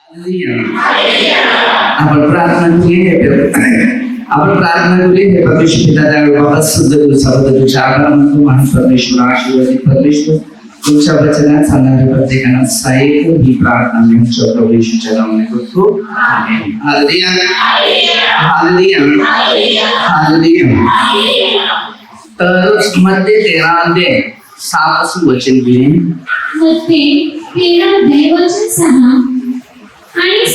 आपण प्रार्थना केली हे परमेश्वर पिता त्यावेळी बाबा शुद्ध दिवसाबद्दल तुझ्या आभार मानतो. महान परमेश्वर, आशीर्वादित परमेश्वर, तुमच्या वचनात सांगणाऱ्या प्रत्येकांना सहाय्य ही प्रार्थना मी आमच्या प्रभू येशूच्या नावाने करतो. आमेन. Hallelujah, hallelujah, hallelujah. तर मध्ये 13 अध्याय 6 पासून वचन घेईन. मध्ये 13 अध्याय वचन 6. आणि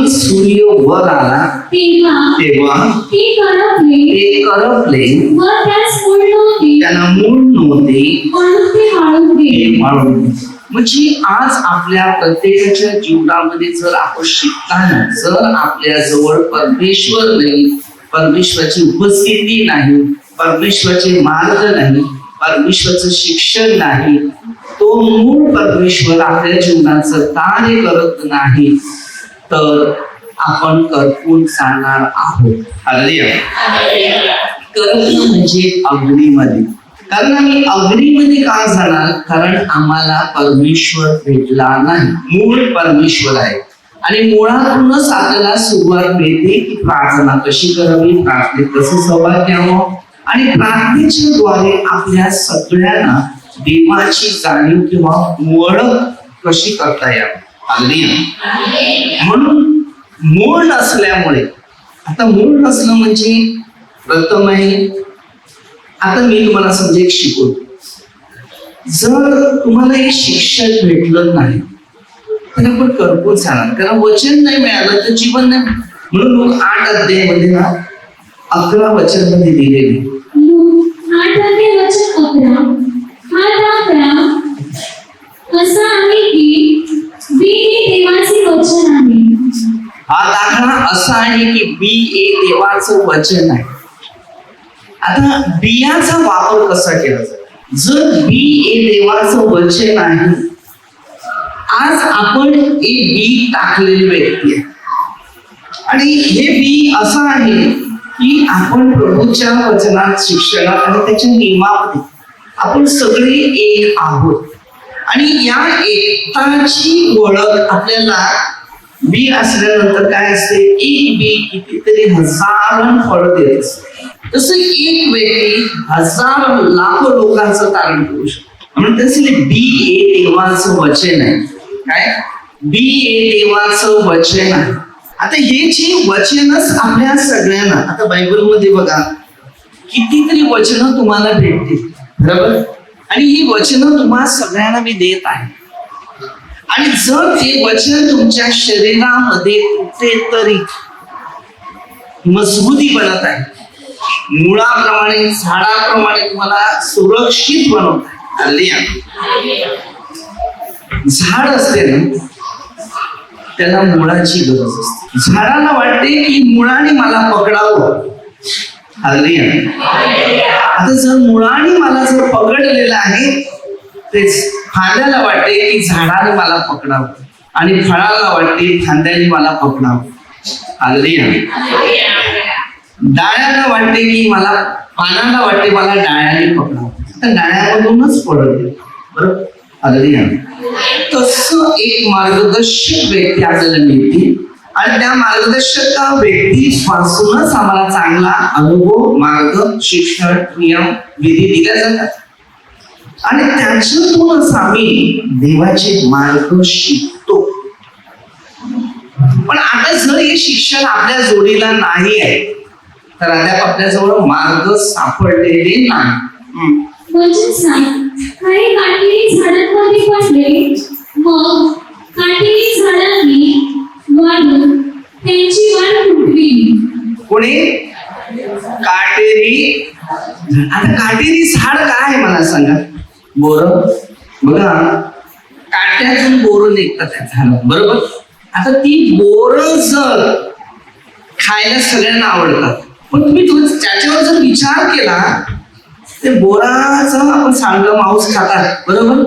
सूर्य वर आला तेव्हा ते करपले व त्यास त्यांना मूळ नव्हते म्हणून ते वाळून गेले. म्हणजे आज आपल्या प्रत्येकाच्या जीवनामध्ये जर आपण शिकताना जर आपल्या जवळ परमेश्वर नाही, परमेश्वराची उपस्थिती नाही, परमेश्वराचे मार्ग नाही, परमेश्वराचं शिक्षण नाही, तो मूळ परमेश्वर आपल्या जीवनाचं कार्य करत नाही, तर आपण करपून जाणार आहोत. हालेलुया. करपून म्हणजे अग्नीमध्ये. कारण आम्ही अग्नीमध्ये का जाणार? कारण आम्हाला परमेश्वर भेटला नाही. मूळ परमेश्वर आहे आणि मुळातूनच आपल्याला सुरुवात मिळते की प्रार्थना कशी करावी, प्रार्थनेत कसं सहभाग घ्यावं आणि प्रार्थनेच्या द्वारे आपल्या सगळ्यांना देवाची जाणीव किंवा ओळख कशी करता यावी. हालेलुया. म्हणून मूळ नसल्यामुळे, आता मूळ नसलं म्हणजे प्रथम आहे, आता मी तुम्हाला सब्जेक्ट शिकवतो. जर तुम्हाला एक शिक्षण भेटलं नाही तर आपण करपून जाणार, कारण वचन नाही मिळालं तर जीवन नाही. म्हणून 8 अध्यायामध्ये ना 11 वचन मध्ये दिलेले. 8 अध्याय वचन 11. हा दाखला असा आहे की बी हे देवाचे वचन आहे. हा दाखला असा आहे की बी हे देवाचं वचन आहे. आता बियाचा वापर कसा केला जातो? जर बी हे देवाचं वचन आहे, आज आपण एक बी टाकलेली व्यक्ती आहे आणि हे बी असं आहे की आपण प्रभूच्या वचनात, शिक्षणात आणि त्याच्या नियमामध्ये आपण सगळे एक आहोत आणि या एकताची ओळख आपल्याला बी असल्यानंतर काय असते? एक बी कितीतरी हजारां फळं देत असते. तसं एक व्यक्ती हजारो लाखो लोकांचं कारण करू शकतो. म्हणून त्यासाठी बी हे देवाचं वचन आहे. काय? बी हे देवाचं वचन आहे. आता हे जे वचनच आपल्या सगळ्यांना, आता बायबलमध्ये बघा कितीतरी वचनं तुम्हाला भेटतील, बरोबर? आणि ही वचनं तुम्हाला सगळ्यांना मी देत आहे आणि जर ते वचन तुमच्या शरीरामध्ये कुठेतरी मजबूती बनत आहे, मुळाप्रमाणे, झाडाप्रमाणे तुम्हाला सुरक्षित बनवत आहे. झाड असते ना, त्याला मुळाची गरज असते. झाडाला वाटते की मुळाने मला पकडावं. आता जर मुळाने मला जर पकडलेलं आहे, तेच फांद्याला वाटते की झाडाने मला पकडावं आणि फळाला वाटते फांद्याने मला पकडावं. हालेलुया. डाळ्याला वाटते की मला, पानाला वाटते मला डाळ्याने पकडावं, तर डाळ्यामधूनच पडते, बरोबर? हालेलुया. तसं एक मार्गदर्शक व्यक्ती आपल्याला मिळते आणि त्या मार्गदर्शक व्यक्तीपासूनच आम्हाला चांगला अनुभव, मार्ग, शिक्षण, नियम, विधी दिल्या जातात आणि त्याच्यातूनच आम्ही देवाचे मार्ग शिकतो. पण आता जर हे शिक्षण आपल्या जोडीला नाही आहे तर अद्याप आपल्याजवळ मार्ग सापडलेले नाही. काही काटेरी झाडांमध्ये पडले, मग काटेरी झाडांनी वाढून त्यांची वाढ फुटली. कोणी? काटेरी. आता काटेरी झाड काय मला सांगा? बोर. बघा, काट्यातून बोर निघतात त्या झाडात, बरोबर? आता ती बोर जर खायला सगळ्यांना आवडतात, पण तुम्ही त्याच्यावर जर विचार केला, ते बोराचा आपण सांगलं मांस खातात, बरोबर?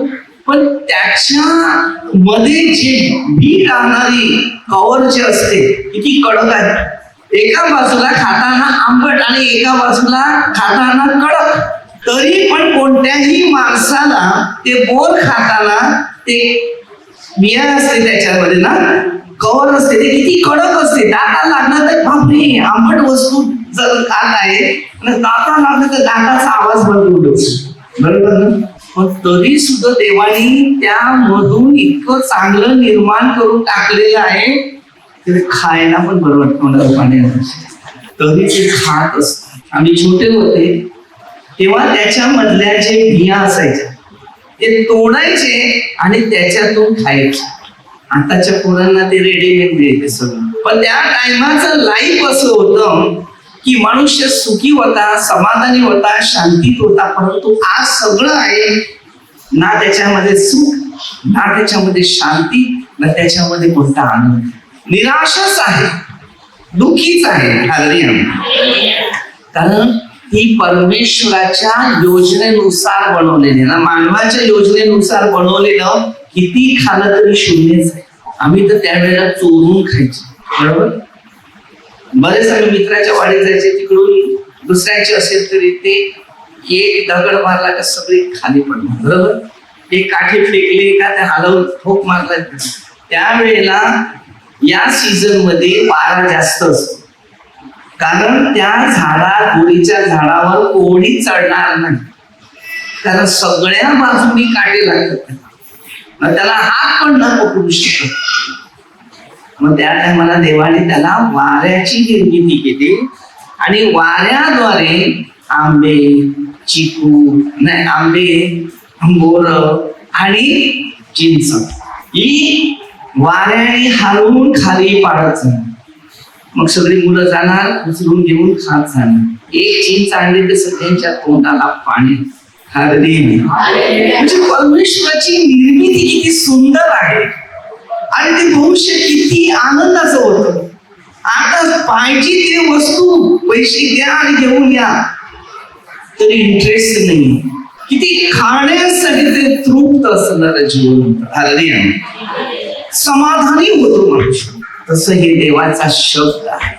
पण त्याच्या मध्ये जे बी राहणारी कवर जे असते किती कडक आहे. एका बाजूला खाताना आंबट आणि एका बाजूला खाताना कडक. तरी पण कोणत्याही माणसाला ते बोर खाताना ते बिया असते त्याच्यामध्ये ना, कवर असते, ते किती कडक असते. दाता लागलं तर बापरे, आंबट वस्तू जर खात आहे दाता लागलं तर दाताचा आवाज बंद होतो, बरोबर ना. पण तरी सुद्धा देवानी त्यामधून इतकं चांगलं निर्माण करून टाकलेलं आहे ते खायला पण बरं वाटतं पाण्यात, तरी ते खात असत. आम्ही छोटे होते तेव्हा त्याच्यामधल्या जे बिया असायच्या ते तोडायचे आणि त्याच्यातून खायचे. आताच्या पोरांना ते रेडीमेड मिळते सगळं. पण त्या टायमाचं लाईफ असं होतं की मनुष्य सुखी होता, समाधानी होता, शांतीत होता. परंतु आज सगळं आहे ना, त्याच्यामध्ये सुख ना, त्याच्यामध्ये शांती ना, त्याच्यामध्ये कोणता आनंद. निराशच आहे, दुःखीच आहे. कारण ही परमेश्वराच्या योजनेनुसार बनवलेली ना, मानवाच्या योजनेनुसार बनवलेलं किती खाल्लं तरी शून्यच आहे. आम्ही तर त्यावेळेला चोरून खायचो, बरोबर. बरेच आम्ही मित्राच्या वाडीत जायचे, तिकडून दुसऱ्याचे असेल तरी ते एक दगड मारला का सगळे खाली पडले, बरोबर. एक काठी फेकली का ते हलवून ठोक मारला. त्यावेळेला या सीझन मध्ये वारा जास्त असतो, कारण त्या गोळीच्या झाडावर कोणी चढणार नाही, कारण सगळ्या बाजूनी काटे लागतात, त्याला हात पण न पकडू शकत. मग त्या टायमाला देवाने त्याला वाऱ्याची निर्मिती केली आणि वाऱ्याद्वारे आंबे, चिकू नाही आंबे, बोर आणि चिंच ही वाऱ्याने हलवून खाली पाडत. मग सगळी मुलं जाणार, उचलून घेऊन खात जाणार. एक चिंच आणली तर सगळ्यांच्या तोंडाला पाणी. म्हणजे परमेश्वराची निर्मिती किती सुंदर आहे आणि ते भविष्य किती आनंदाचं होतं. आता पाहिजे ते वस्तू पैसे द्या आणि घेऊन या तरी इंटरेस्ट नाही. किती खाण्यासाठी ते तृप्त असणार जीवन होतं, समाधानी होतो मनुष्य. तसं हे देवाचा शब्द आहे.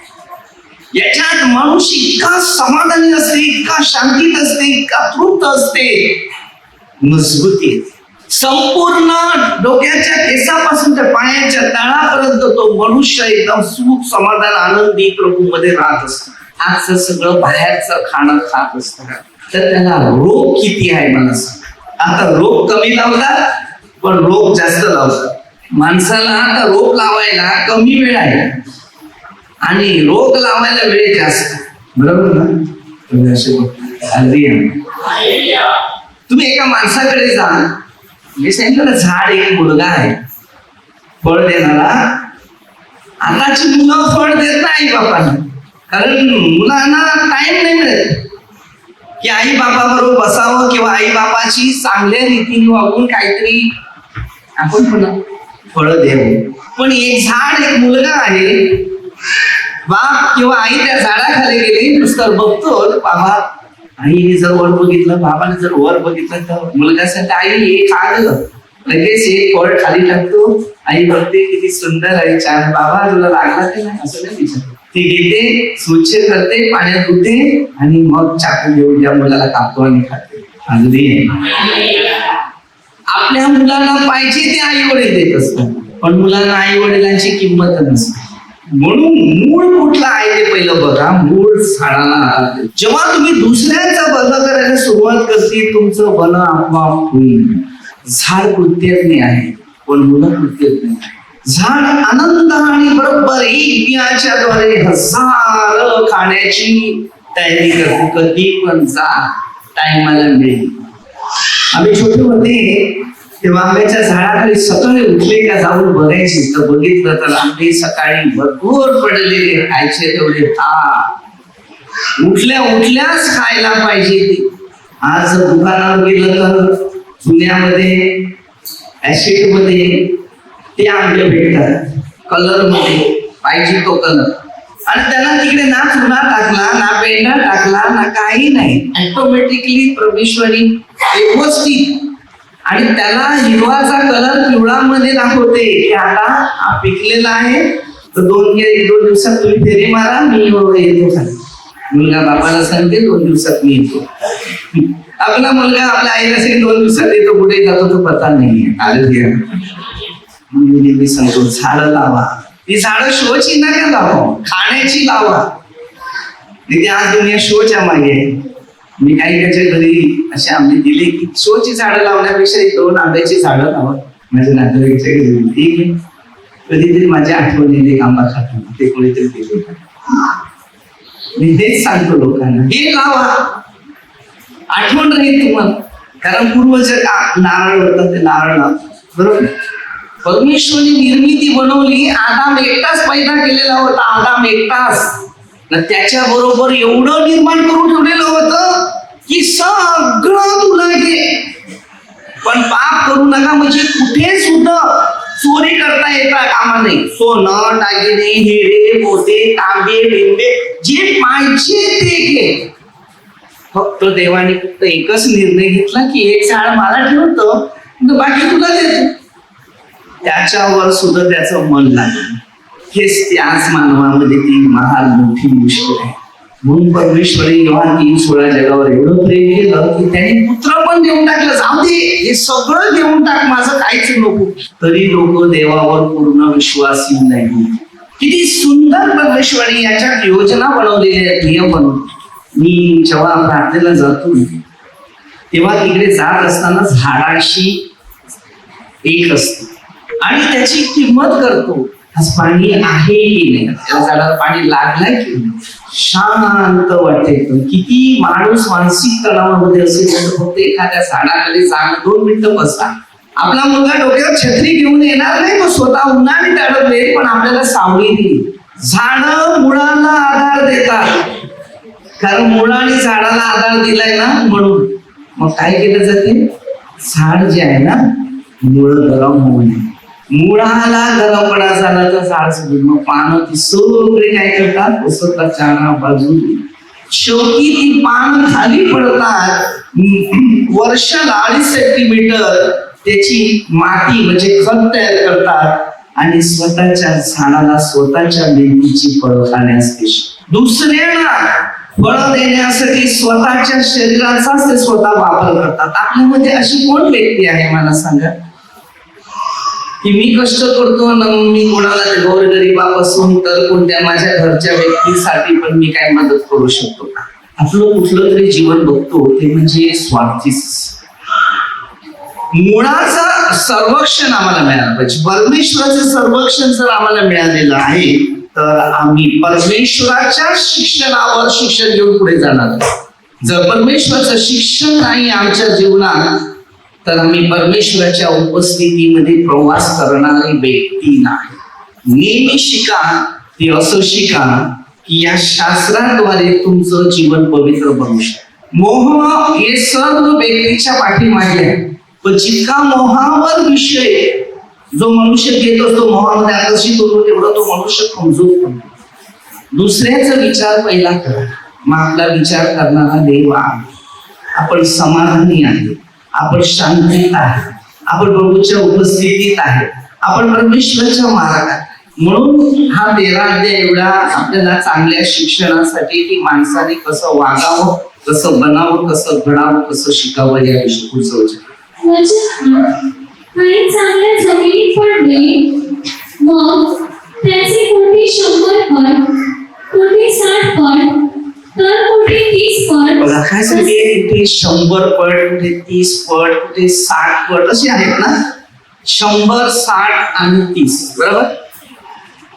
याच्यात मनुष्य इतका समाधानी असते, इतका शांतीत असते, इतका तृप्त असते, मजबूती. संपूर्ण डोक्याच्या केसापासून त्या पायाच्या तळापर्यंत तो मनुष्य एकदम सुख, समाधान, आनंदी प्रभूमध्ये राहत असतो. आजचं सगळं बाहेरचं खाणं खात असतं तर त्याला रोग किती आहे मला सांग. आता रोग कमी लावतात पण रोग जास्त लावतात. माणसाला आता रोग लावायला कमी वेळ आहे आणि रोग लावायला वेळ जास्त, बरोबर ना. तुम्ही एका माणसाकडे जा, मी सांगितलं झाड एक मुलगा आहे फळ देणारा. आताची मुलं फळ देत नाही बापांना, कारण मुलांना टाइम नाही मिळत की आई बाबा बरोबर बसावं किंवा आई बाबाची चांगल्या रीतीने वागून काहीतरी आपण पण फळ देऊ. पण एक झाड एक मुलगा आहे, बाप किंवा आई त्या झाडाखाली गेली नुसतं बघतो. बाबा आईने जर वर बघितलं, बाबाने जर वर बघितलं तर मुलगा सांगतो आई हे खा ग. लगेच एक फळ खाली टाकतो. आई बघते किती सुंदर आहे, छान. बाबा तुला लागला ते नाही असं नाही विचारत. ती घेते, स्वच्छ करते, पाण्यात धुते आणि मग चाकू घेऊन त्या मुलाला कापतो आणि खाते. अगदी आपल्या मुलांना पाहिजे ते आई वडील देत असतात, पण मुलांना आई वडिलांची किंमत नसते. म्हणून मूळ कुठला आहे ते पहिलं बघा. मूळ झाडाला जेव्हा तुम्ही दुसऱ्यांचं भलं करायला सुरुवात करते, तुमचं भलं आपोआप होईल. झाड कृतज्ञ आहे पण मुलं कृतज्ञ नाही. झाड आनंद आणि बरोबर एक बियाच्या द्वारे हजार खाण्याची तयारी करते. कधी पण जा, टाइमाला मिळेल. आम्ही छोटे होते तेव्हा आंब्याच्या झाडाखाली सकाळी उठले का जाऊन बघायचे, तर बघितलं तर आंबे सकाळी भरपूर पडलेले, खायचे तेवढे खा, उठल्या उठल्याच खायला पाहिजे ते. आज दुकानावर गेलं तर जुन्यामध्ये ऍसिड मध्ये ते आंबे भेटतात, कलर मध्ये पाहिजे तो कलर, आणि त्याला तिकडे ना चुना टाकला ना पेंढा टाकला ना काही नाही, ऑटोमॅटिकली परमेश्वरी व्यवस्थित. आणि त्याला हिरवाचा कलर पिवळा मध्ये दाखवते की आता हा पिकलेला आहे, तर 2 दिवसात तुम्ही फेरी मारा, मी येतो खाली. मुलगा बाबाला सांगते 2 दिवसात मी येतो. आपला मुलगा आपल्या आईला सांगते 2 दिवसात येतो, कुठे जातो तो पता नाहीये. मी नेहमी सांगतो झाडं लावा. ती झाडं शोची नका लावा, खाण्याची लावा. तिथे आज दुनिया शोच्या मागे आहे. मी काही त्याच्या घरी असे आम्ही दिले की शोची झाडं लावण्यापेक्षा 2 आंब्याची झाडं लावा माझ्या नातेवाईकच्या घरी. ठीक आहे, कधीतरी माझ्या आठवणीने आंबा खातो ते कोणीतरी दिले. मी हेच सांगतो लोकांना, हे लावा, आठवण राहील तुम्हाला. कारण पूर्वज नारळ होतं ते नारळ लावतात, बरोबर. परमेश्वरने निर्मिती बनवली, आदाम एकटाच पैदा केलेला होता, आदाम एकटाच. त्याच्या बरोबर एवढं निर्माण करून ठेवलेलं होतं की सगळं तुला घे, पण पाप करू नका. म्हणजे कुठे सुद्धा चोरी करता येता कामा नाही. सोनं दागिने हिरे मोते तांबे बिंबे जे पाहिजे ते घे. फक्त देवाने फक्त एकच निर्णय घेतला की एक झाड मला ठेवतो, बाकी तुला देतो. त्याच्यावर सुद्धा त्याचं मन लागलं. हेच त्याच मानवामध्ये ती महान मोठी मुश्किल आहे. म्हणून परमेश्वरी योहान 3:16 जगावर एवढं प्रेम केलं की त्यांनी पुत्र पण देऊन टाकलं. जाऊ दे, हे सगळं देऊन टाक, माझं काहीच नको. तरी लोक देवावर पूर्ण विश्वास येऊ नाही. किती सुंदर परमेश्वरी याच्यात योजना बनवलेली आहे, नियम बनवले. मी जेव्हा प्रार्थनेला जातो तेव्हा तिकडे जात असताना झाडाशी एक असते आणि त्याची किंमत करतो. आज पाणी आहे की नाही, त्या झाडाला पाणी लागलंय की नाही, शांत वाटते. किती माणूस मानसिक तणावामध्ये असेल तर फक्त एखाद्या झाडाखाली जाणं 2 मिनिटं बसा. आपला मुलगा डोक्यावर छत्री घेऊन येणार नाही, तो स्वतः उन्हाने तडपले, पण आपल्याला सावली दिली. झाडं मुळाला आधार देतात, कारण मुळाने झाडाला आधार दिलाय ना, म्हणून मग काय केलं जाते, झाड जे आहे ना मुळ गरम होऊ नये. मुळाला गरमपणा झाला तर झाड सुटून मग पानं ती सगळे काय करतात, उसतात चारा बाजूला. शेवटी ती पानं खाली पडतात. वर्षाला 2.5 सेंटीमीटर त्याची माती म्हणजे खत तयार करतात आणि स्वतःच्या झाडाला स्वतःच्या मेहनतीची फळं खाण्यास दुसऱ्याला फळं देण्यासाठी स्वतःच्या शरीराचाच ते स्वतः वापर करतात. आपल्यामध्ये अशी कोण व्यक्ती आहे मला सांगा की मी कष्ट करतो ना, मी कोणाला गोरगरिबापासून तर कोणत्या माझ्या घरच्या व्यक्तीसाठी पण मी काय मदत करू शकतो का? आपलं कुठलं तरी जीवन बघतो ते म्हणजे स्वार्थीच. मुळाचं संरक्षण आम्हाला मिळालं पाहिजे. परमेश्वराचं संरक्षण जर आम्हाला मिळालेलं आहे तर आम्ही परमेश्वराच्या शिक्षणावर शिक्षण घेऊन पुढे जाणार. जर परमेश्वराचं शिक्षण नाही आमच्या जीवनात तर आम्ही परमेश्वराच्या उपस्थितीमध्ये प्रवास करणारी व्यक्ती नाही. नेहमी शिका, ते असं शिका की या शास्त्राद्वारे तुमचं जीवन पवित्र बनू शकतं. मोह हे सर्व व्यक्तीच्या पाठीमागे आहे, पण जितका मोहावर विषय जो मनुष्य घेत असतो, मोहामध्ये आकर्षित होतो, तेवढा तो मनुष्य कमजोर बनतो. दुसऱ्याचा विचार पहिला करा, मग आपला विचार करणारा देव आहे. आपण समाधानी आहे, आपण शांतीत आहे, आपण प्रभूच्या उपस्थितीत आहे, आपण परमेश्वराच्या मार्गात. म्हणून हा 13 अध्याय एवढा आपल्याला चांगल्या शिक्षणासाठी की माणसाने कसं वागावं, कसं बनावं, कसं घडावं, कसं शिकावं याविषयी पुढचं आणि चांगल्या जमिनीत पडले, मग त्याचे कोटी 100 पट, कोटी 60 पट, तर कोटी 30 पट. बघा काय सांगते, कुठे 100 पट, कुठे 30 पट, कुठे 60 पट असे आहेत ना. 100, 60 आणि 30, बरोबर.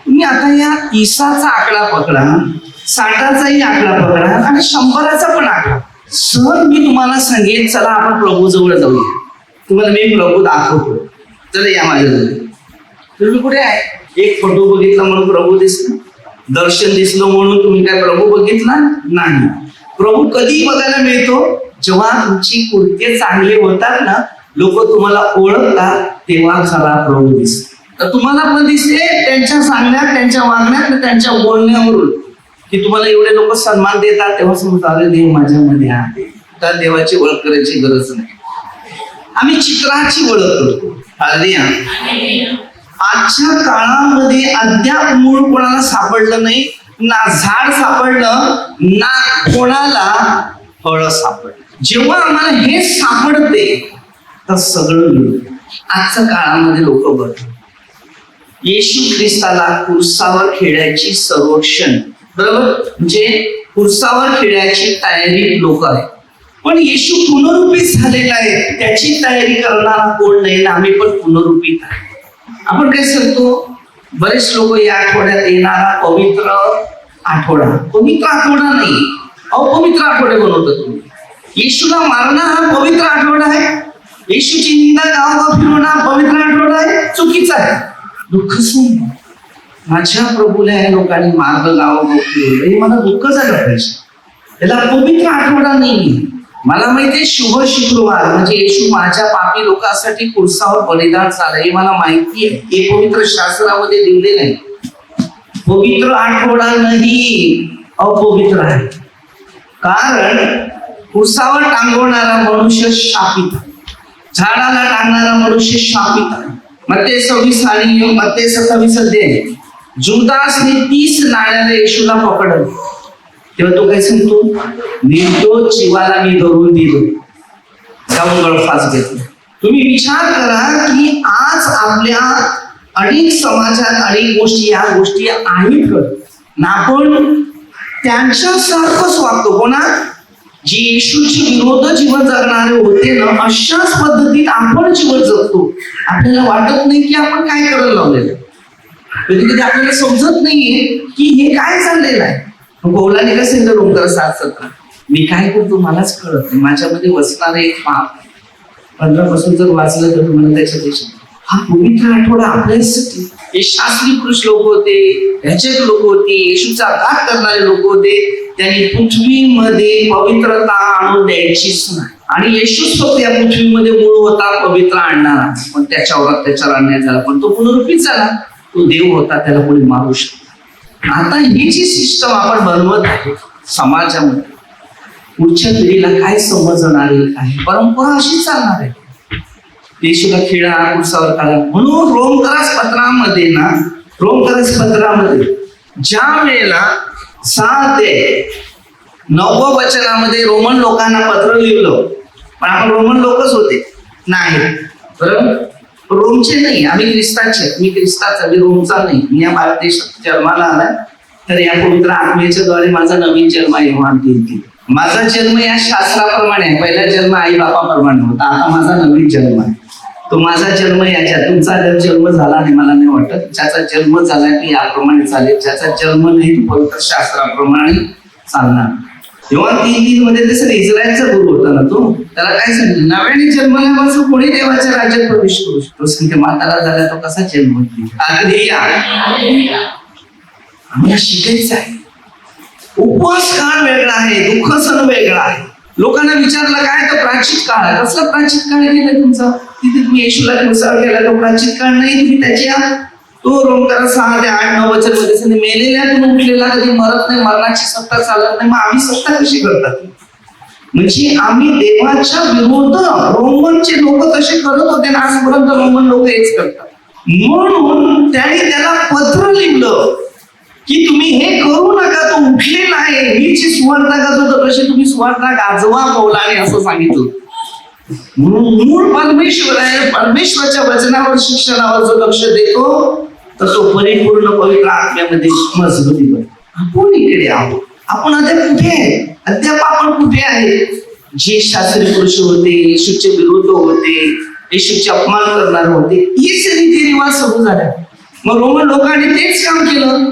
तुम्ही आता या 30चा आकडा पकडा, 60चाही आकडा पकडा आणि 100चा पण आकडा. सर मी तुम्हाला सांगेन, चला आपण प्रभू जवळ जाऊया, तुम्हाला मी प्रभू दाखवतो, चला या माझ्याजवळ. तुम्ही कुठे आहे? एक फोटो बघितला म्हणून प्रभू दिसला, दर्शन दिसलं म्हणून तुम्ही काय प्रभू बघितला नाही. प्रभू कधी बघायला मिळतो? जेव्हा तुमची कृत्ये चांगली होतात ना, लोक तुम्हाला ओळखतात, तेव्हा खरा प्रभू दिसतो. तर तुम्हाला पण दिसते त्यांच्या सांगण्यात, त्यांच्या वागण्यात, त्यांच्या बोलण्यावरून की तुम्हाला एवढे लोक सन्मान देतात, तेव्हा समजतात अरे देव माझ्यामध्ये आहे. तर देवाची ओळख करायची गरज नाही, आम्ही चित्राची ओळख करतो. आजच्या काळामध्ये अद्याप मूळ कोणाला सापडलं नाही, ना झाड सापडलं, ना कोणाला फळ सापडलं. जेव्हा आम्हाला हे सापडते तर सगळं मिळतं. आजच्या काळामध्ये लोक बघतात येशू ख्रिस्ताला कुरसावर खेळायची संरक्षण, बरोबर, म्हणजे कुरसावर खेळायची तयारी लोक आहेत. पण येशू पुनरुत्थित झालेला आहे, त्याची तयारी करणारा कोण नाही ना, आम्ही पण पुनरुत्थित आहे. आपण काय सांगतो, बरेच लोक या आठवड्यात येणारा पवित्र आठवडा, पवित्र आठवडा नाही, अपवित्र आठवडे बनवतात तुम्ही. येशूला मारणं हा पवित्र आठवडा आहे, येशूची निंदा गावगाव फिरवणं हा पवित्र आठवडा आहे, चुकीचा आहे. दुःख सुन, माझ्या प्रभूला या लोकांनी मार्ग गावगाव फिरवलं, हे मला दुःख झालं पाहिजे. त्याला पवित्र आठवडा नाही. मला माहितीये शुभ शुक्रवार म्हणजे येशू माझ्या पापी लोकांसाठी कुरसावर बलिदान झालं, हे मला माहिती आहे. हे पवित्र शास्त्रामध्ये लिहिलेलं आहे. पवित्र आठवडा नाही, अपवित्र आहे. कारण कुरसावर टांगवणारा मनुष्य शापित, झाडाला टांगणारा मनुष्य शापित आहे. मत्ते 26 आणि मत्ते 27 अध्याय. जुदासने 30 नाण्याला येशूला पकडलं, तेव्हा तो काय सांगतो, निर्दोष जीवाला मी धरून दिलं, जाऊन गळफास घेतलं. तुम्ही विचार करा की आज आपल्या अनेक समाजात अनेक गोष्टी, या गोष्टी आहेत ना, आपण त्यांच्यासारखंच वागतो. कोणा जी येशूची विरोध जीवन जगणारे होते ना, अशाच पद्धतीत आपण जीवन जगतो. आपल्याला वाटत नाही की आपण काय करायला लावलेलं, कधी कधी आपल्याला समजत नाहीये की हे काय चाललेलं आहे. पौलाने कसं सांगितलं, रोमकर 7:17, मी काय करतो मलाच कळत नाही, माझ्यामध्ये वसणारे एक पाप. 15 पासून जर वाचलं तर तुम्हाला त्याच्यापेक्षा हा पवित्र आठवडा आपल्यासाठी. हे शास्त्री पुरुष लोक होते, ह्याचे लोक होते, येशूचा घात करणारे लोक होते. त्यांनी पृथ्वीमध्ये पवित्रता आणून द्यायचीच नाही, आणि येशूच फक्त या पृथ्वीमध्ये मूळ होता पवित्र आणणारा, पण त्याच्यावर अत्याचार अन्याय झाला. पण तो पुनरुत्थित झाला, तो देव होता, त्याला कोणी मारू शकतो. आता ही जी सिस्टम आपण बनवत आहे समाजामध्ये, पुढच्या पिढीला काय समजणार आहे, परंपरा अशी चालणार आहे. येशूला खेळा, कुरसावर काढा. म्हणून रोमकरास पत्रामध्ये ज्या वेळेला 6 ते 9 वचनामध्ये रोमन लोकांना पत्र लिहिलं, पण आपण रोमन लोकच होते नाही, बरोबर, रोमचे नाही, आम्ही ख्रिस्ताचे. मी ख्रिस्ताचा, मी रोमचा नाही. मी या भारत देशात जन्माला आलाय, तर या पवित्र आत्म्याच्या द्वारे माझा नवीन जन्म निर्माण केला. माझा जन्म या शास्त्राप्रमाणे आहे. पहिला जन्म आई बापाप्रमाणे होता, आता माझा नवीन जन्म आहे. तो माझा जन्म याच्यात, तुमचा जन्म झाला नाही मला नाही वाटत. ज्याचा जन्म झालाय तो याप्रमाणे चालेल, ज्याचा जन्म नाही तो पवित्र शास्त्राप्रमाणे चालणार. तेव्हा 3:3 मध्ये तसं इस्रायलचा गुरु होता ना, तो त्याला काय सांगितलं, नव्याने जन्मल्यापासून कोणी देवाच्या राज्यात प्रवेश करू शकतो. सांगते म्हातारा झाला तो कसा जन्म होईल. आम्हाला शिकायचं आहे. उपवास काळ वेगळा आहे, दुःख सण वेगळा आहे. लोकांना विचारलं काय, तर प्राचित काळ आहे. कसला प्राचित काळ केलाय तुमचा? तिथे तुम्ही येशूला कुरसावर केला, तो प्राचित काळ नाही. तुम्ही त्याच्या तो रोमकर 6 ते 8-9 वचन मध्ये मेलेल्यातून उठलेला कधी मरत नाही, मरणाची सत्ता चालत नाही. मग आम्ही सत्ता कशी करतात? म्हणजे आम्ही देवाच्या विरोध रोमनचे लोक तसे करत होते ना, आजपर्यंत रोमन लोक हेच करतात. म्हणून त्यांनी त्याला पत्र लिहिलं की तुम्ही हे करू नका, तो उठलेला आहे. मी जी सुवार्ता गाजवतो तशी तुम्ही सुवार्ता गाजवा, पौलाने असं सांगितलं. म्हणून मूळ परमेश्वर आहे. परमेश्वराच्या वचनावर, शिक्षणावर जो लक्ष देतो तर तो परिपूर्ण पवित्र आत्म्यामध्ये मजबूती करतो. आपण इकडे आहोत. आपण अद्याप कुठे आहे? अद्याप आपण कुठे आहे? जे शास्त्री पुरुष होते, येशूचे विरोध होते, येशूचे अपमान करणारे होते, हेच रीतिरिवाज सुरू झाले. मग रोमन लोकांनी तेच काम केलं.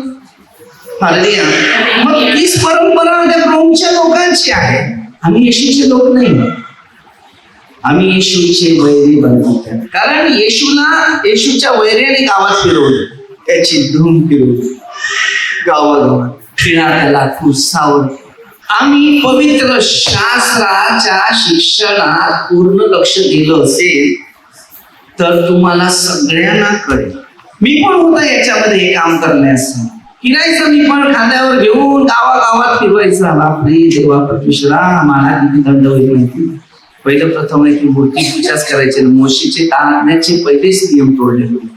मग तीच परंपरा अद्याप रोमच्या लोकांची आहे. आम्ही येशूचे लोक नाही, आम्ही येशूचे वैरी बनतो. कारण येशूच्या वैर्याने गावात फिरवलं, त्याची धूम फिरवली गावागावात, फिरायला कुरसावर. आम्ही पवित्र शास्त्राच्या शिक्षणात पूर्ण लक्ष दिलं असेल तर तुम्हाला सगळ्यांना कळेल. मी पण होतं याच्यामध्ये हे काम करण्यास. फिरायचं मी पण खांद्यावर घेऊन गावागावात फिरवायचं. बापरे देवा परमेश्वरा, मला किती दंड होईल माहिती. पहिलं प्रथम आहे की मूर्ती पूजाच करायचे. मोशीचे तारण्याचे पहिलेच नियम तोडले होते.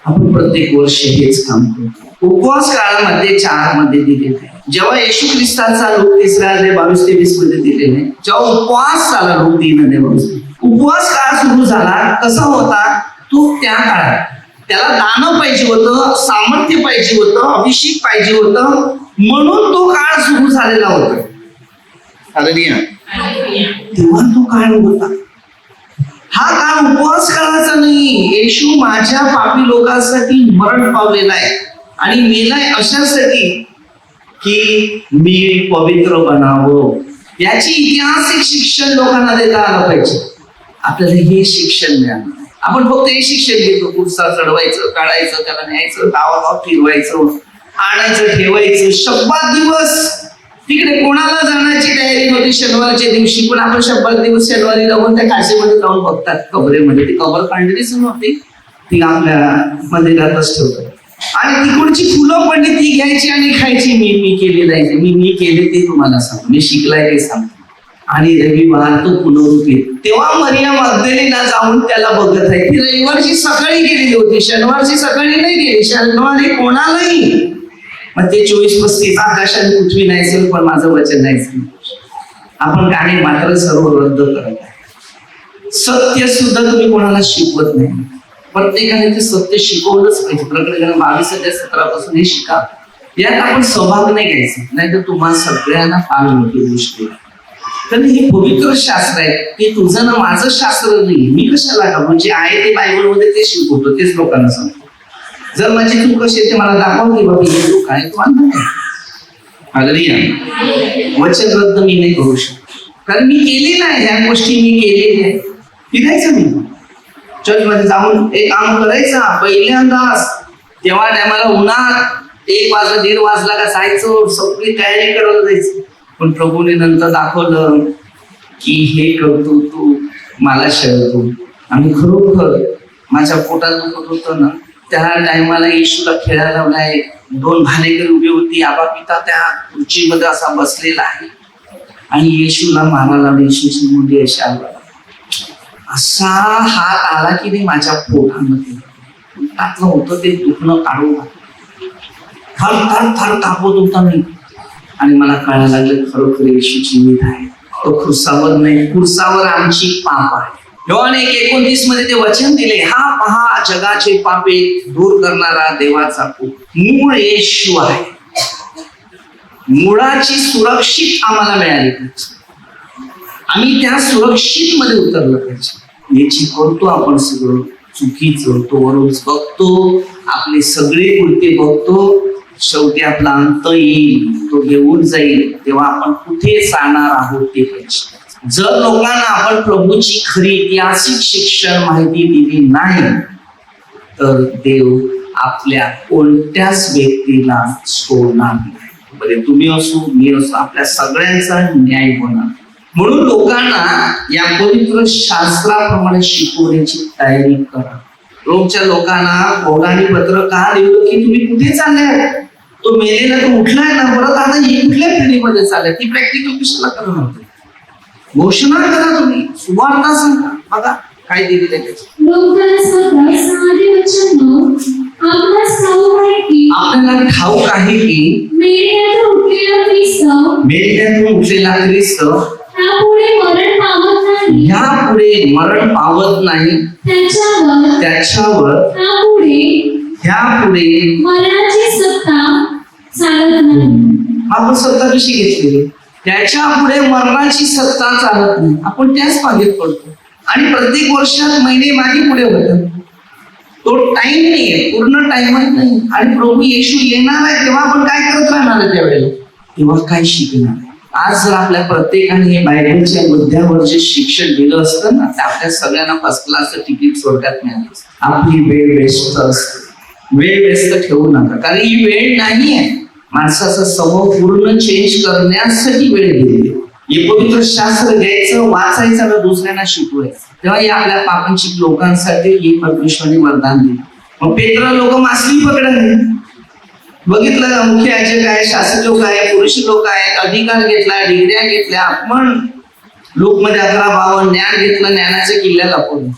आपण प्रत्येक वर्ष हेच काम करतो. उपवास काळामध्ये 4 मध्ये दिलेले आहे. जेव्हा येशू ख्रिस्ताचा लोक 3:22-23 मध्ये दिलेले, जेव्हा उपवास झाला लोक 3:22, उपवास काळ सुरू झाला कसा होता तो त्या काळात. त्याला दान पाहिजे होतं, सामर्थ्य पाहिजे होतं, अभिषेक पाहिजे होतं, म्हणून तो काळ सुरू झालेला होता. तेव्हा तो काळ होता. हा काळ उपवास करायचा नाही. येशू माझ्या पापी लोकांसाठी मरण पावलेला आहे आणि मेलाय अशासाठी की मी पवित्र बनावं. याची ऐतिहासिक शिक्षण लोकांना देता आलं पाहिजे. आपल्याला हे शिक्षण मिळालं. आपण फक्त हे शिक्षण घेतो, कुर्सा चढवायचं, काढायचं, त्याला न्यायचं, गावागाव फिरवायचं, आणायचं, ठेवायचं. शब्दात दिवस तिकडे कोणाला जाण्याची तयारी नव्हती शनिवारच्या दिवशी, पण आपण शंभर दिवस शनिवारी जाऊन त्या काशीमध्ये जाऊन बघतात कबरेमध्ये. ती कबर काढलेलीच नव्हती, ती आपल्या मंदिरातच ठेवतात. आणि तिकडची फुलं पडली ती घ्यायची आणि खायची. मी केले जायचे, मी केले ते तुम्हाला सांगतो, मी शिकलाय ते सांगतो. आणि रविवार तो पुनरुत्थित, तेव्हा मरिया मगदलेना जाऊन त्याला बघत आहे. ती रविवारची सकाळी गेलेली होती, शनिवारची सकाळी नाही गेली. शनिवारी कोणालाही मग ते 24-35 आकाशाने पृथ्वी नाही असेल पण माझं वचन नाही असेल. आपण गाणे मात्र सर्व रद्द करत आहे. सत्य सुद्धा तुम्ही कोणाला शिकवत नाही. प्रत्येकाने ते सत्य शिकवलंच पाहिजे. प्रकरण 22:17 हे शिका. यात आपण सहभाग नाही घ्यायचा, नाही तर तुम्हाला सगळ्यांना फार मोठी गोष्ट आहे. तर हे पवित्र शास्त्र आहे, ते तुझं ना माझं शास्त्र नाही. मी कशाला का म्हणजे आहे ते बायबल मध्ये ते शिकवतो, तेच लोकांना सांगतो. जर माझी चूक असेल ते मला दाखव की बाबा ही चूक आहे, वचन रद्द मी नाही करू शकत, कारण मी केलेलं आहे. ह्या गोष्टी मी केलेल्या आहेत. फिरायचं मी चर्च मध्ये जाऊन एक काम करायचा पहिल्यांदाच. तेव्हा टायमाला उन्हात 1 वाजला 1:30 वाजला का जायचं, सगळी तयारी करत जायचं. पण प्रभूने नंतर दाखवलं की हे करतो तू मला शेळतो. आणि खरोखर माझ्या पोटात दुखत होतं ना, त्या टायमाला येशूला खेळायला लावलाय. 2 भालेकरी उभी होती, आबा पिता त्या खुर्चीमध्ये असा बसलेला आहे आणि येशूला मारायला येशूची मुंडी अशी आला. असा हात आला की नाही माझ्या पोटामध्ये, पोटातलं होतं ते दुखणं काढून थर थर थर कापत होता मी. आणि मला कळायला लागलं खरोखर येशूची मीठ आहे. तो खुर्सावर नाही, खुर्सावर आमची पाप आहे. योहान 1:29 मध्ये ते वचन दिले, हा पहा जगाचे पापे दूर करणारा देवाचा पूत. मूळ येशू आहे. मुळाची सुरक्षित आम्हाला मिळाली पाहिजे. आम्ही त्या सुरक्षित मध्ये उतरलं पाहिजे. याची करतो आपण सगळं चुकीचं, तो रोज बघतो, आपले सगळे कृत्य बघतो. शेवटी आपला अंत येईल, तो घेऊन जाईल, तेव्हा आपण कुठे जाणार आहोत ते पाहिजे. जर लोकांना आपण प्रभूची खरी ऐतिहासिक शिक्षण माहिती दिली नाही तर देव आपल्या कोणत्याच व्यक्तीला सोडणार नाही. बरे तुम्ही असो मी असो, आपल्या सगळ्यांचा न्याय होणार. म्हणून लोकांना या पवित्र शास्त्राप्रमाणे शिकवण्याची तयारी करा. रोमच्या लोकांना पौराणिक पत्र का लिहिलं की तुम्ही कुठे चालले, तो मेलेला तो उठलाय ना, परत आता ही कुठल्या पिढीमध्ये चालल्या, ती प्रॅक्टिकल कशाला करणार होते. घोषणा करा, तुम्ही सुवार्ता सांगा. बघा काय दिलेलं आहे आपल्याला ठाऊक आहे की मेल्यातून उठलेला ख्रिस्त यापुढे मरण पावत नाही. त्याच्यावर यापुढे मरणाची सत्ता चालत नाही. आपण सत्ता कशी घेतली, त्याच्या पुढे मरणाची सत्ता चालत नाही. आपण त्याच मागेत पडतो आणि प्रत्येक वर्षात महिने मागे पुढे होतात. तो टाइम नाहीये, पूर्ण टाइम नाही. आणि प्रभू येशू येणार आहे तेव्हा आपण काय करत राहणार आहे त्यावेळेला, तेव्हा काय शिकणार. आज जर आपल्या प्रत्येकाने हे बायबलच्या मुद्द्यावर जे शिक्षण दिलं असतं ना, तर आपल्या सगळ्यांना फर्स्ट क्लासचं तिकीट स्वर्गात मिळालं. आपली वेळ वेस्ट असते. वेळ व्यस्त ठेवू नका, कारण ही वेळ नाहीये. माणसाचा स्वभाव पूर्ण चेंज करण्यासाठी वेळ दिली. हे पवित्र शास्त्र घ्यायचं, वाचायचं आणि दुसऱ्यांना शिकवायचं. तेव्हा हे आपल्या पापंचिक लोकांसाठी हे परमेश्वराने वरदान दिलं. मग पेत्र लोक मासली पकडले. बघितलं मुख्य याजक आहे, शास्त्री लोक आहे, पुरुष लोक आहेत, अधिकार घेतला, डिग्र्या घेतल्या, आपण लोकमध्ये 11-52 ज्ञान घेतलं, ज्ञानाच्या किल्ल्याला लपवलं.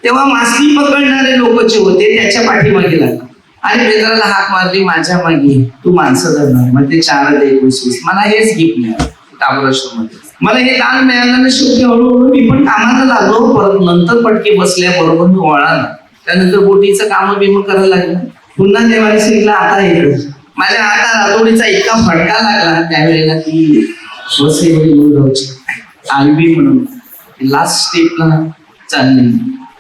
तेव्हा मासली पकडणारे लोक जे होते त्याच्या पाठीमागे लागले आणि पेत्राला हाक मारली, माझ्या मागे तू माणसं धरणार. मग ते 4:21 मला हेच गिफ्ट मिळालं ताबराष्ट्रामध्ये. मला हे दान मिळालं. शेवटी हळूहळू मी पण कामाला लागलो. परत नंतर पटके बसल्या बरोबर मी वळाला. त्यानंतर बोटीचं काम बिम करायला लागलं. पुन्हा देवाने सांगितलं आता येतो. माझ्या हातात हातोडीचा इतका फटका लागला त्यावेळेला की वसईवरी मुलगावची आलबी म्हणून लास्ट स्टेपला चालली.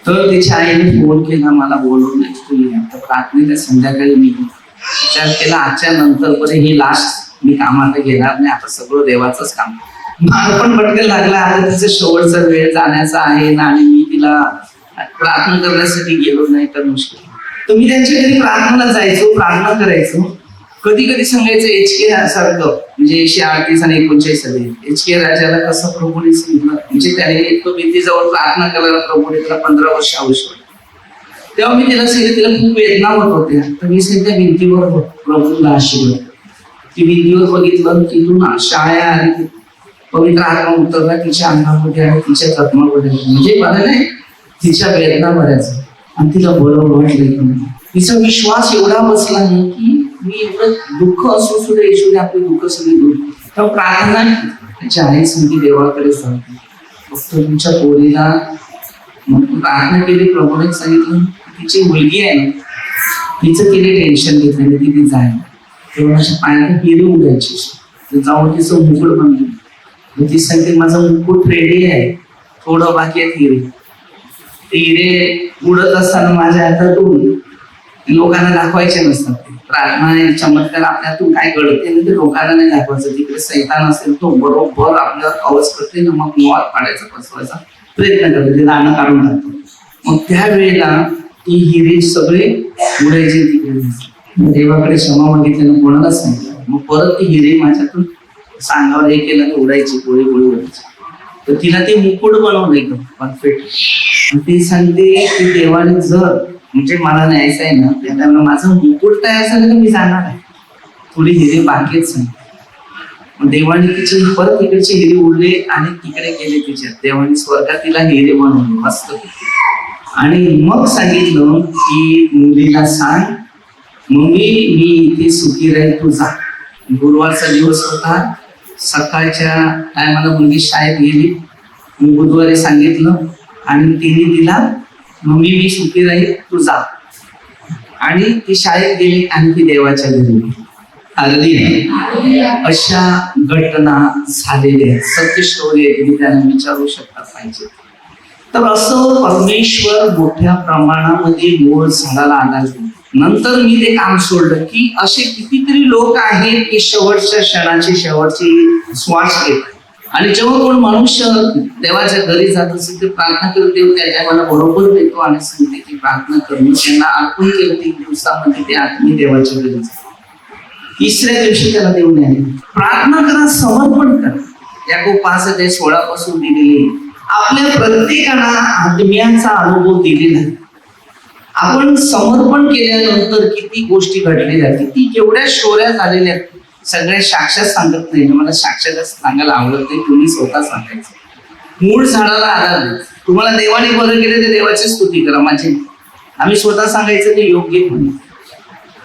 तर तिच्या आईने फोन केला, मला बोलवलं तुम्ही आता प्रार्थनेला संध्याकाळी मी विचार केला आजच्या नंतर बरे हे लास्ट मी कामाला घेणार नाही, आता सगळं देवाचंच काम. मला पण पटकन लागला आता तिचं शेवटचा वेळ जाण्याचा आहे ना, आणि मी तिला प्रार्थना करण्यासाठी गेलो नाही तर मुश्किल. तर मी त्यांच्या घरी प्रार्थनेला जायचो, प्रार्थना करायचो. कधी कधी सांगायचं HK सारखं म्हणजे 138 आणि 39 HK राजाला कसं प्रभूने सांगितलं, म्हणजे त्याने तो भिंतीजवळ प्रार्थना करायला प्रभूने त्याला 15 वर्ष आवश्यक. तेव्हा मी तिला सांगितलं, तिला खूप वेदना होत होत्या. तर मी सांगितलं भिंतीवर प्रभूला आशीर्वाद. ती भिंतीवर बघितलं, तिथून शाळा आली, पवित्र आत्मा उतरला तिच्या अंगामध्ये आणि तिच्या आत्मामध्ये, म्हणजे मला नाही तिच्या वेदना बऱ्याच आणि तिला बरं वाटलं. तिचा विश्वास एवढा बसला नाही की मी एवढं दुःख असू सुद्धा येशूने आपली दुःख सगळी दूर. तेव्हा प्रार्थना त्याच्या आई सांगते देवाकडे सांगते फक्त तुमच्या पोरीला. मग प्रार्थना केली, प्रभूने सांगितलं तिची मुलगी आहे ना तिचं तिने टेन्शन घेतलं नाही, तिथे जायला तेव्हा अशा पाण्यात हिरे उडायची. तर जाऊन तिचं मुकुट बनलं. ती सांगते माझं मुकुट रेडी आहे, थोडं बाकी आहेत हिरे. ते हिरे उडत असताना माझ्या हातातून लोकांना दाखवायचे नसतात. प्रार्थना चमत्कार आपल्यातून काय घडते ते लोकांना नाही दाखवायचं. तिकडे सैतान असेल तो बरोबर आपल्याला कवच करते ना, मग मोहात पाडायचा फसवायचा प्रयत्न करते, ते दाणं काढून टाकतो. मग त्यावेळेला ती हिरे सगळे उडायचे तिकडे. देवाकडे क्षमा मागितल्यानं कोणालाच सांगितलं. मग परत ती हिरे माझ्यातून सांगावर हे केलं तर उडायची, गोळी गोळी उडायची. तर तिला ते मुकुट बनवलं एकदम परफेक्ट. ती सांगते की देवाने जर म्हणजे मला न्यायचं आहे ना, त्यामुळे माझं मुकुट तयार झालं तर मी जाणार आहे, थोडी हिरे बाकीच नाही. मग देवाने तिचे परत तिकडचे हिरे उडले आणि तिकडे गेले तिच्या. देवाने स्वर्गात तिला हिरे बनवले मस्त. आणि मग सांगितलं की मुलीला सांग मम्मी मी इथे सुखी राहील, तू जा. गुरुवारचा दिवस होता, सकाळच्या टायमाला मुलगी शाळेत गेली. मी बुधवारी सांगितलं आणि तिने तिला मम्मी मी सुखी राहील, तू जा. आणि ती शाळेत गेली आणि ती देवाच्या घरी गेली. अशा घटना झालेल्या आहेत, सत्य स्टोरी आहे, तुम्ही त्यांना विचारू शकता पाहिजे. तर असं परमेश्वर मोठ्या प्रमाणामध्ये मूळ झाडाला आधार दिला. नंतर मी ते काम सोडलं की असे कितीतरी लोक आहेत की शेवटच्या क्षणाची शेवटची श्वास घेत. आणि जेव्हा कोण मनुष्य देवाच्या घरी जात असेल ते प्रार्थना करत, देव त्याच्या मला बरोबर देतो आणि सांगते की प्रार्थना करून त्यांना अर्पण केलं 3 दिवसामध्ये ते आत्मी देवाच्या घरी जातात. 3ऱ्या दिवशी त्याला देऊन आले. प्रार्थना करा, समर्पण करा. याकोब 5:16 पासून दिलेली आपल्या प्रत्येकाला आत्म्याचा अनुभव दिलेला आहे. आपण समर्पण केल्यानंतर किती गोष्टी घडलेल्या आहेत, किती केवढ्या स्टोऱ्या झालेल्या आहेत. सगळ्या साक्षात सांगत नाही, मला साक्षात सांगायला आवडत नाही, तुम्ही स्वतः सांगायचं. मूळ झाडाला आधार दे. तुम्हाला देवाने बरं केले तर देवाची स्तुती करा. माझे आम्ही स्वतः सांगायचं ते योग्य म्हणून,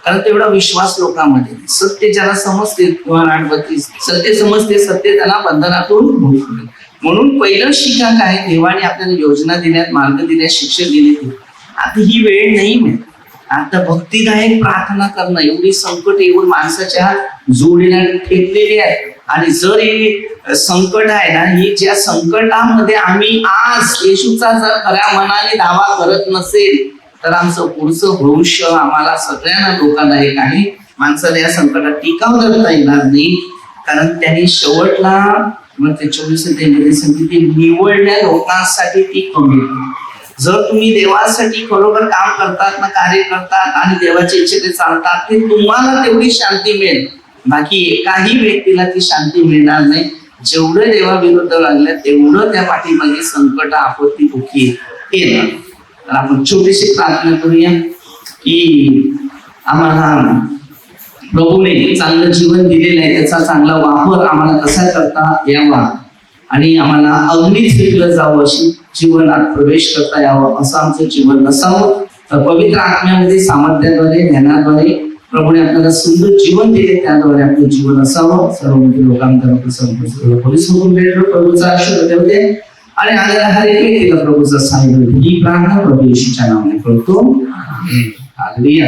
कारण तेवढा विश्वास लोकांमध्ये. सत्य ज्याला समजते 8:32 सत्य समजते, सत्य त्याला बंधनातून मुक्त. म्हणून पहिलं शिका काय, देवाने आपल्याला योजना दिल्यात, मार्ग दिल्यात, शिक्षण दिले. आता ही वेळ नाही मिळत. आता भक्तिदायक प्रार्थना करणं, एवढी संकट येऊन माणसाच्या जोडीला ठेपलेली आहे. आणि जर हे संकट आहे ना, ही ज्या संकटामध्ये आम्ही आज येशूचा जर खऱ्या मनाने दावा करत नसेल तर आमचं पुढचं भविष्य आम्हाला सगळ्यांना धोकादायक आहे. माणसाला या संकटात टिकाव धरता येणार नाही, कारण त्यांनी शेवटला मग ते 24 सांगितले निवडल्या लोकांसाठी ती कमी. जर तुम्ही देवासाठी खरोखर काम करतात ना, कार्य करतात आणि देवाच्या इच्छेने चालतात, ते तुम्हाला तेवढी शांती मिळेल. बाकी एकाही व्यक्तीला ती शांती मिळणार नाही. जेवढं देवाविरुद्ध लागलं तेवढं त्या पाठीमागे संकट, आपत्ती, दुःखी येणार. तर आपण छोटीशी प्रार्थना करूया की आम्हाला प्रभूने चांगलं जीवन दिलेलं आहे, त्याचा चांगला वापर आम्हाला कसा करता यावा आणि आम्हाला अग्नीत फेकलं जावं, अशी जीवनात प्रवेश करता यावं, असं आमचं जीवन नसावं. तर पवित्र आत्म्यामध्ये सामर्थ्याद्वारे, ज्ञानाद्वारे प्रभूने आपल्याला सुंदर जीवन दिले, त्याद्वारे आपलं जीवन असावं. सर्व लोकांकडे प्रभूचा आशीर्वाद देऊ दे. आणि आलेला हर एक व्यक्तीला प्रभूचा सानिध्य ही प्रार्थना प्रभू येशूच्या नावाने करतो. हालेलुया.